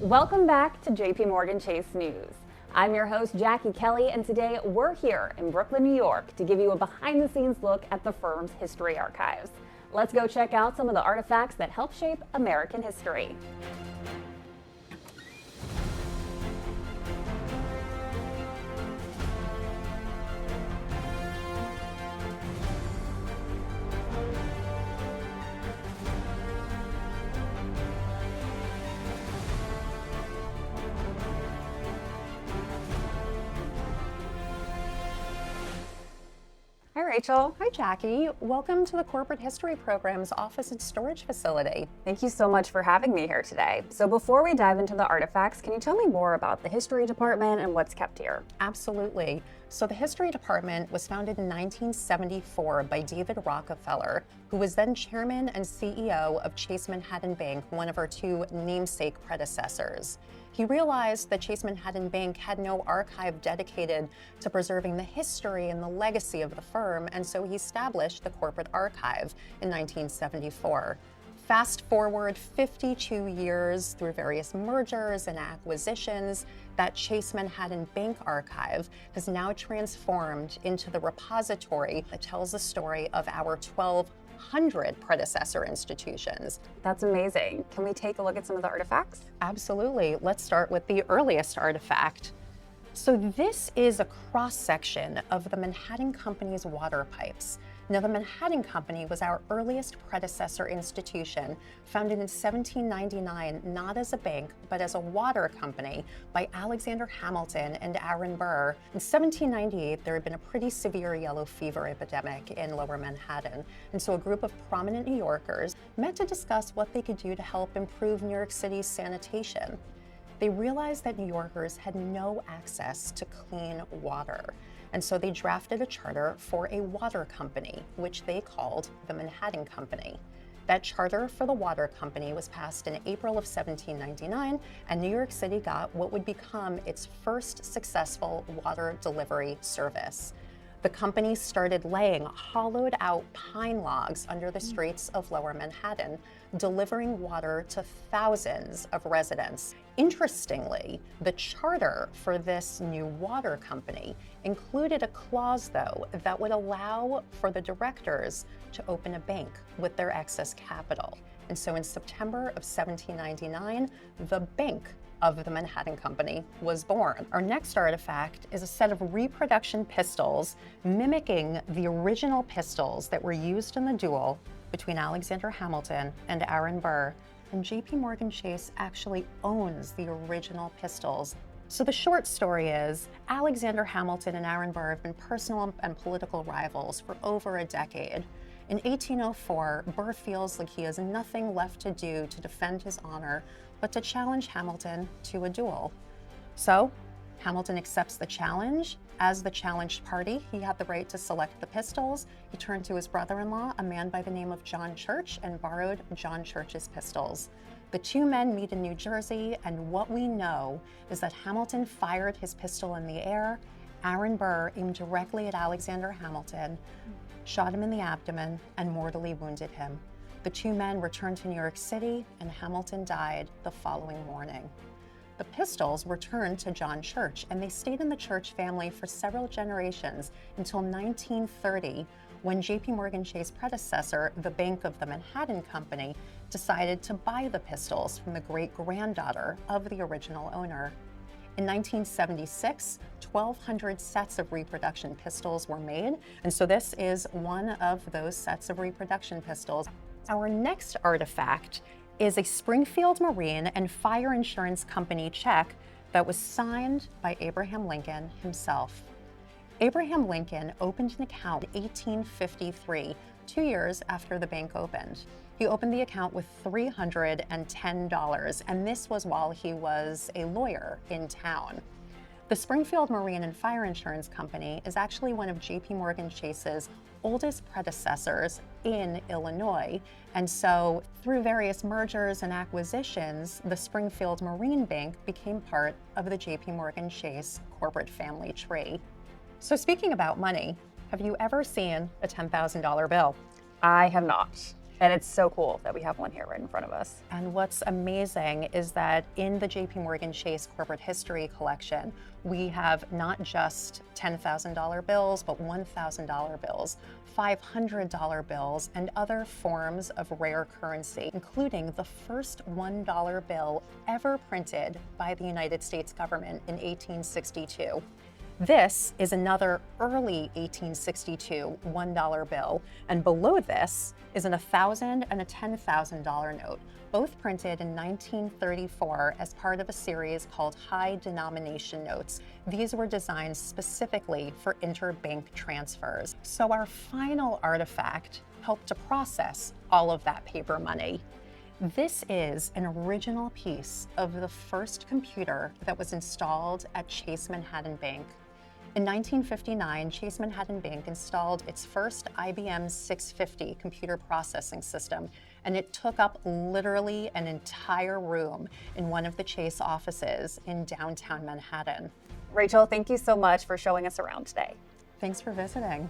Welcome back to JPMorgan Chase News. I'm your host, Jackie Kelly, and today we're here in Brooklyn, New York to give you a behind-the-scenes look at the firm's history archives. Let's go check out some of the artifacts that help shape American history. Hi, Rachel. Hi, Jackie. Welcome to the Corporate History Program's office and storage facility. Thank you so much for having me here today. So before we dive into the artifacts, can you tell me more about the history department and what's kept here? Absolutely. So the History Department was founded in 1974 by David Rockefeller, who was then chairman and CEO of Chase Manhattan Bank, one of our two namesake predecessors. He realized that Chase Manhattan Bank had no archive dedicated to preserving the history and the legacy of the firm, and so he established the Corporate Archive in 1974. Fast forward 52 years through various mergers and acquisitions, that Chase Manhattan Bank archive has now transformed into the repository that tells the story of our 1,200 predecessor institutions. That's amazing. Can we take a look at some of the artifacts? Absolutely. Let's start with the earliest artifact. So this is a cross-section of the Manhattan Company's water pipes. Now, the Manhattan Company was our earliest predecessor institution, founded in 1799, not as a bank, but as a water company by Alexander Hamilton and Aaron Burr. In 1798, there had been a pretty severe yellow fever epidemic in Lower Manhattan, and so a group of prominent New Yorkers met to discuss what they could do to help improve New York City's sanitation. They realized that New Yorkers had no access to clean water. And so they drafted a charter for a water company, which they called the Manhattan Company. That charter for the water company was passed in April of 1799, and New York City got what would become its first successful water delivery service. The company started laying hollowed out pine logs under the streets of Lower Manhattan, delivering water to thousands of residents. Interestingly, the charter for this new water company included a clause, though, that would allow for the directors to open a bank with their excess capital. And so in September of 1799, the Bank of the Manhattan Company was born. Our next artifact is a set of reproduction pistols mimicking the original pistols that were used in the duel between Alexander Hamilton and Aaron Burr. And JPMorgan Chase actually owns the original pistols. So the short story is, Alexander Hamilton and Aaron Burr have been personal and political rivals for over a decade. In 1804, Burr feels like he has nothing left to do to defend his honor but to challenge Hamilton to a duel. So Hamilton accepts the challenge. As the challenged party, he had the right to select the pistols. He turned to his brother-in-law, a man by the name of John Church, and borrowed John Church's pistols. The two men meet in New Jersey, and what we know is that Hamilton fired his pistol in the air. Aaron Burr aimed directly at Alexander Hamilton, shot him in the abdomen, and mortally wounded him. The two men returned to New York City, and Hamilton died the following morning. The pistols returned to John Church, and they stayed in the Church family for several generations until 1930, when JPMorgan Chase's predecessor, the Bank of the Manhattan Company, decided to buy the pistols from the great-granddaughter of the original owner. In 1976, 1,200 sets of reproduction pistols were made, and so this is one of those sets of reproduction pistols. Our next artifact is a Springfield Marine and Fire Insurance Company check that was signed by Abraham Lincoln himself. Abraham Lincoln opened an account in 1853, 2 years after the bank opened. He opened the account with $310, and this was while he was a lawyer in town. The Springfield Marine and Fire Insurance Company is actually one of JPMorgan Chase's oldest predecessors in Illinois. And so through various mergers and acquisitions, the Springfield Marine Bank became part of the JPMorgan Chase corporate family tree. So speaking about money, have you ever seen a $10,000 bill? I have not. And it's so cool that we have one here right in front of us. And what's amazing is that in the JPMorgan Chase Corporate History Collection, we have not just $10,000 bills, but $1,000 bills, $500 bills, and other forms of rare currency, including the first $1 bill ever printed by the United States government in 1862. This is another early 1862 $1 bill, and below this is an $1,000 and a $10,000 note, both printed in 1934 as part of a series called high denomination notes. These were designed specifically for interbank transfers. So our final artifact helped to process all of that paper money. This is an original piece of the first computer that was installed at Chase Manhattan Bank. In 1959, Chase Manhattan Bank installed its first IBM 650 computer processing system, and it took up literally an entire room in one of the Chase offices in downtown Manhattan. Rachel, thank you so much for showing us around today. Thanks for visiting.